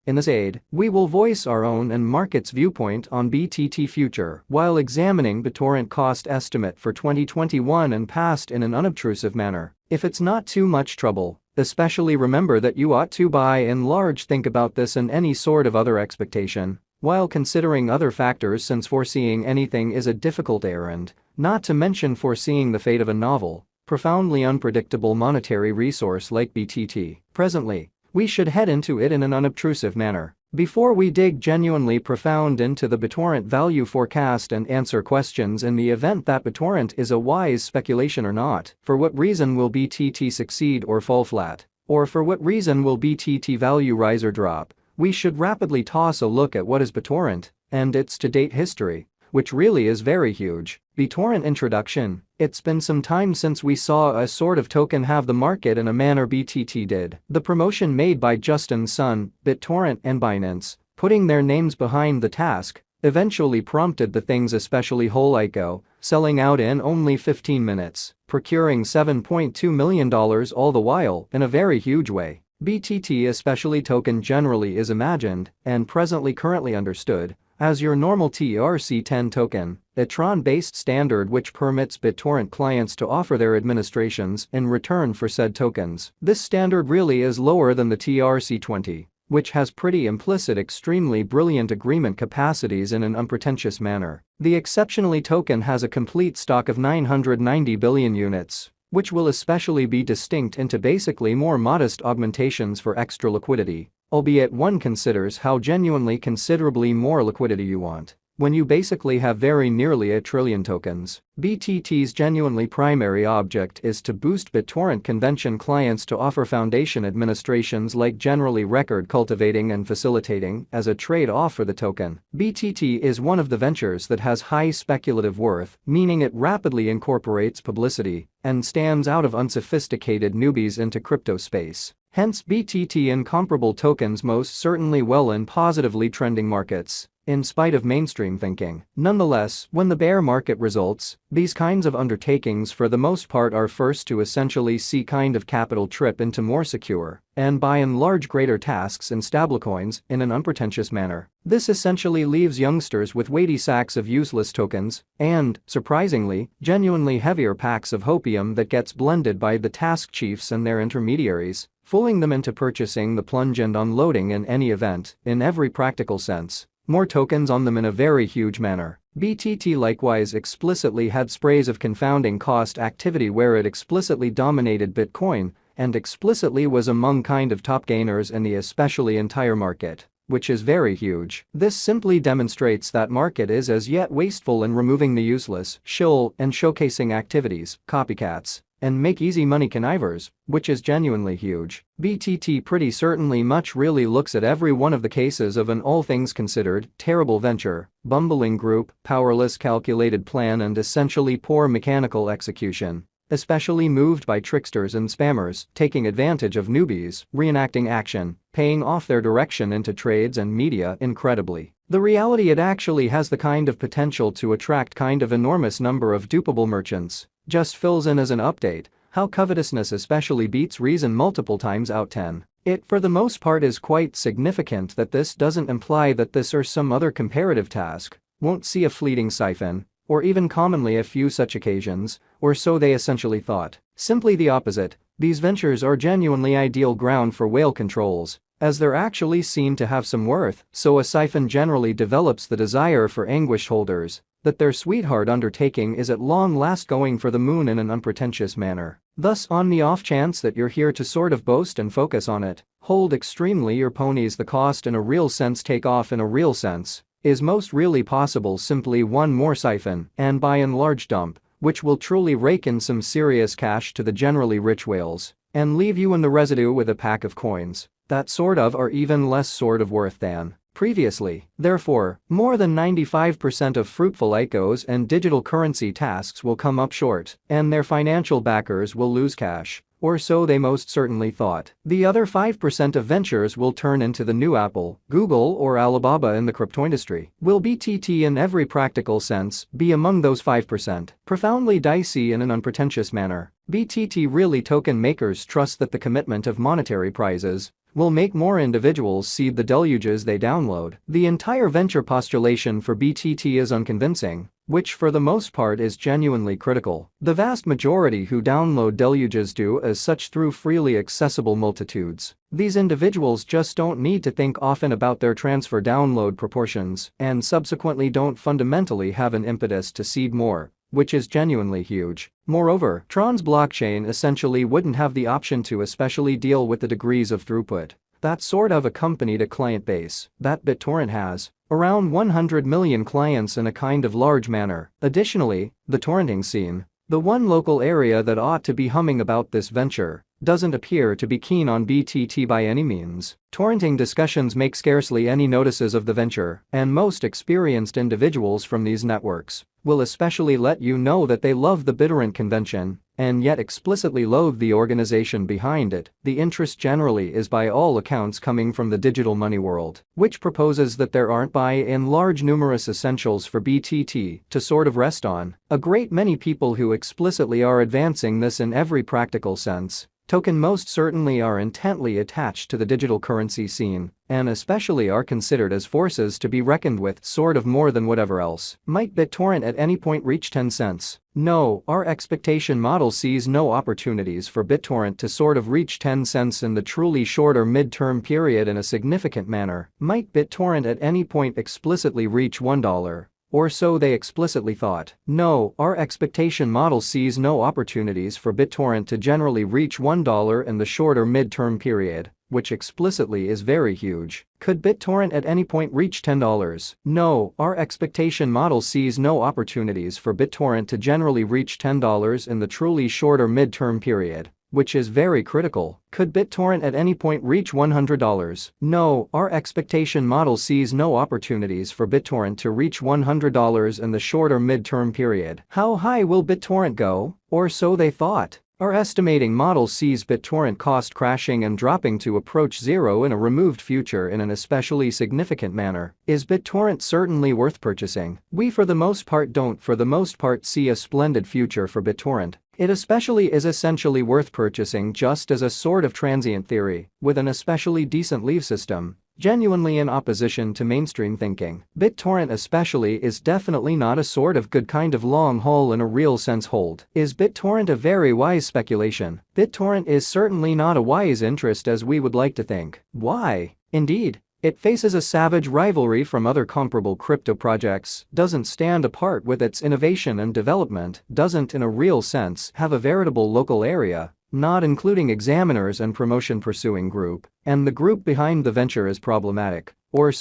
In this aid, we will voice our own and market's viewpoint on BTT future while examining Bittorrent cost estimate for 2021 and past in an unobtrusive manner. If it's not too much trouble, especially remember that you ought to by and large think about this and any sort of other expectation while considering other factors, since foreseeing anything is a difficult errand, not to mention foreseeing the fate of a novel, profoundly unpredictable monetary resource like BTT. Presently, we should head into it in an unobtrusive manner. Before we dig genuinely profound into the Bittorrent value forecast and answer questions in the event that Bittorrent is a wise speculation or not, for what reason will BTT succeed or fall flat? Or for what reason will BTT value rise or drop? We should rapidly toss a look at what is Bittorrent and its to-date history, which really is very huge. Bittorrent introduction. It's been some time since we saw a sort of token have the market in a manner BTT did. The promotion made by Justin Sun, Bittorrent and Binance, putting their names behind the task, eventually prompted the things, especially whole ICO, selling out in only 15 minutes, procuring $7.2 million all the while in a very huge way. BTT, especially token, generally is imagined and currently understood as your normal TRC10 token, a Tron-based standard which permits Bittorrent clients to offer their administrations in return for said tokens. This standard really is lower than the TRC20, which has pretty implicit extremely brilliant agreement capacities in an unpretentious manner. The exceptionally token has a complete stock of 990 billion units, which will especially be distinct into basically more modest augmentations for extra liquidity, albeit one considers how genuinely considerably more liquidity you want when you basically have very nearly a trillion tokens. BTT's genuinely primary object is to boost Bittorrent convention clients to offer foundation administrations like generally record cultivating and facilitating as a trade-off for the token. BTT is one of the ventures that has high speculative worth, meaning it rapidly incorporates publicity and stands out of unsophisticated newbies into crypto space. Hence BTT incomparable tokens most certainly well in positively trending markets, in spite of mainstream thinking. Nonetheless, when the bear market results, these kinds of undertakings for the most part are first to essentially see kind of capital trip into more secure and by and large greater tasks in stablecoins in an unpretentious manner. This essentially leaves youngsters with weighty sacks of useless tokens and, surprisingly, genuinely heavier packs of hopium that gets blended by the task chiefs and their intermediaries, fooling them into purchasing the plunge and unloading in any event, in every practical sense. More tokens on them in a very huge manner. BTT likewise explicitly had sprays of confounding cost activity where it explicitly dominated Bitcoin and explicitly was among kind of top gainers in the especially entire market, which is very huge. This simply demonstrates that market is as yet wasteful in removing the useless, shill, and showcasing activities, copycats, and make easy money connivers, which is genuinely huge. BTT pretty certainly much really looks at every one of the cases of an all things considered terrible venture, bumbling group, powerless calculated plan and essentially poor mechanical execution, especially moved by tricksters and spammers taking advantage of newbies, reenacting action, paying off their direction into trades and media incredibly. The reality, it actually has the kind of potential to attract kind of enormous number of dupable merchants. Just fills in as an update how covetousness especially beats reason multiple times out 10. It for the most part is quite significant that this doesn't imply that this or some other comparative task won't see a fleeting siphon, or even commonly a few such occasions, or so they essentially thought. Simply the opposite, these ventures are genuinely ideal ground for whale controls, as they're actually seen to have some worth, so a siphon generally develops the desire for anguished holders that their sweetheart undertaking is at long last going for the moon in an unpretentious manner. Thus, on the off chance that you're here to sort of boast and focus on it, hold extremely your ponies, the cost in a real sense, take off in a real sense, is most really possible simply one more siphon and by and large dump, which will truly rake in some serious cash to the generally rich whales and leave you in the residue with a pack of coins that sort of are even less sort of worth than previously. Therefore, more than 95% of fruitful ICOs and digital currency tasks will come up short, and their financial backers will lose cash, or so they most certainly thought. The other 5% of ventures will turn into the new Apple, Google, or Alibaba in the crypto industry. Will BTT in every practical sense be among those 5%? Profoundly dicey in an unpretentious manner. BTT really token makers trust that the commitment of monetary prizes will make more individuals seed the deluges they download. The entire venture postulation for BTT is unconvincing, which for the most part is genuinely critical. The vast majority who download deluges do as such through freely accessible multitudes. These individuals just don't need to think often about their transfer download proportions and subsequently don't fundamentally have an impetus to seed more, which is genuinely huge. Moreover, Tron's blockchain essentially wouldn't have the option to especially deal with the degrees of throughput that sort of a company-to-client base that BitTorrent has, around 100 million clients in a kind of large manner. Additionally, the torrenting scene, the one local area that ought to be humming about this venture, doesn't appear to be keen on BTT by any means. Torrenting discussions make scarcely any notices of the venture, and most experienced individuals from these networks will especially let you know that they love the Bittorrent convention and yet explicitly loathe the organization behind it. The interest generally is by all accounts coming from the digital money world, which proposes that there aren't by and large numerous essentials for BTT to sort of rest on. A great many people who explicitly are advancing this in every practical sense token most certainly are intently attached to the digital currency scene and especially are considered as forces to be reckoned with sort of more than whatever else. Might BitTorrent at any point reach 10 cents? No, our expectation model sees no opportunities for BitTorrent to sort of reach 10 cents in the truly short or mid-term period in a significant manner. Might BitTorrent at any point explicitly reach $1? Or so they explicitly thought. No, our expectation model sees no opportunities for BitTorrent to generally reach $1 in the short or mid-term period, which explicitly is very huge. Could BitTorrent at any point reach $10? No, our expectation model sees no opportunities for BitTorrent to generally reach $10 in the truly short or mid-term period, which is very critical. Could BitTorrent at any point reach $100? No, our expectation model sees no opportunities for BitTorrent to reach $100 in the short or mid-term period. How high will BitTorrent go? Or so they thought. Our estimating model sees BitTorrent cost crashing and dropping to approach zero in a removed future in an especially significant manner. Is BitTorrent certainly worth purchasing? We for the most part see a splendid future for BitTorrent. It especially is essentially worth purchasing just as a sort of transient theory, with an especially decent leave system, genuinely in opposition to mainstream thinking. BitTorrent especially is definitely not a sort of good kind of long haul in a real sense hold. Is BitTorrent a very wise speculation? BitTorrent is certainly not a wise interest as we would like to think. Why? Indeed, it faces a savage rivalry from other comparable crypto projects, doesn't stand apart with its innovation and development, doesn't in a real sense have a veritable local area, not including examiners and promotion pursuing group, and the group behind the venture is problematic, or so